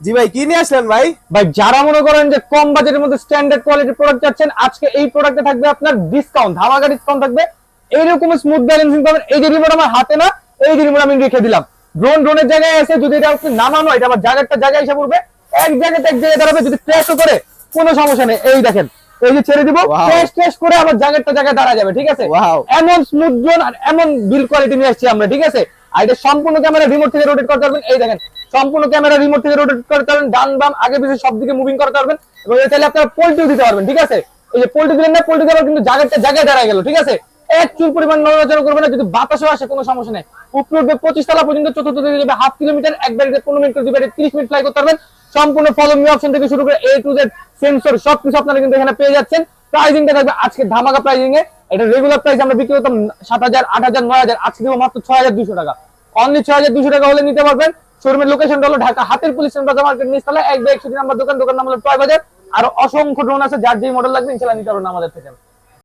জি ভাই, কি নিয়ে আসলেন ভাই? ভাই যারা মনে করেন যে কম বাজেটের মধ্যে স্ট্যান্ডার্ড কোয়ালিটির প্রোডাক্ট চাচ্ছেন, আজকে এই প্রোডাক্টে থাকবে আপনার ডিসকাউন্ট, ধামাকা ডিসকাউন্ট থাকবে। এইরকম স্মুথ ব্যালেন্সিং পাবেন। এই যে রিমোট আমার হাতে না, এই যে রিমোট আমি রেখে দিলাম, ড্রোনের জায়গায় আছে। যদি এটা আপনি নামানো, এটা আবার জায়গাটা জায়গায় এসে পড়বে, এক জায়গাতে এক জায়গায় দাঁড়াবে। যদি ক্র্যাশও করে কোনো সমস্যা নেই, এই দেখেন, এই যে ছেড়ে দিব, ক্র্যাশ করে আবার জায়গাটা জায়গায় দাঁড়া যাবে। ঠিক আছে, এমন স্মুথ জোন আর এমন বিল্ড কোয়ালিটি নিয়ে আসছি আমরা। ঠিক আছে, আর এটা সম্পূর্ণ ক্যামেরা রিমোট থেকে রোটেট করতে পারবেন। এই দেখেন, সম্পূর্ণ ক্যামেরা রিমোট থেকে রোটেট করতে পারবেন, ডান বাম আগে পিছে সব দিকে মুভিং করতে পারবেন। এবং এটা চাইলে আপনারা পোল্টিও দিতে পারবেন। ঠিক আছে, এই যে পোল্টি দিলেন না, পোল্টি দেওয়ার কিন্তু জায়গাটা জায়গায় দাঁড়ায় গেল। ঠিক আছে, এক চুল পরিমাণ নড়াচড়া করবে না। যদি বাতাসও আসে কোনো সমস্যা নেই। উপরে উঠবে 25 তলা পর্যন্ত, চতুর্থ দিকে যাবে হাফ কিলোমিটার, একবার 15 মিনিট করে 30 মিনিট ফ্লাই করতে পারবেন। সম্পূর্ণ ফলো মি অপশন থেকে শুরু করে A to Z সেন্সর সবকিছু আপনারা কিন্তু এখানে পেয়ে যাচ্ছেন। প্রাইসিংটা থাকবে আজকে ধামাকা প্রাইসিং এ। এটা রেগুলার প্রাইস আমরা বিক্রি করতাম 7000, 8000, 9000, আজকে দেবো মাত্র 6200 টাকা। অনলি 6200 টাকা হলে নিতে পারবেন। শোরুমের লোকেশনটা হলো ঢাকা হাতের পুলিশ বাজার মার্কেট নিচতলা 1/61 নম্বর দোকান নাম হলো টয় বাজার। আর অসংখ্য ড্রোন আছে, যার যেই মডেল লাগবে ইনশাআল্লাহ নিতে পারবেন আমাদের থেকে।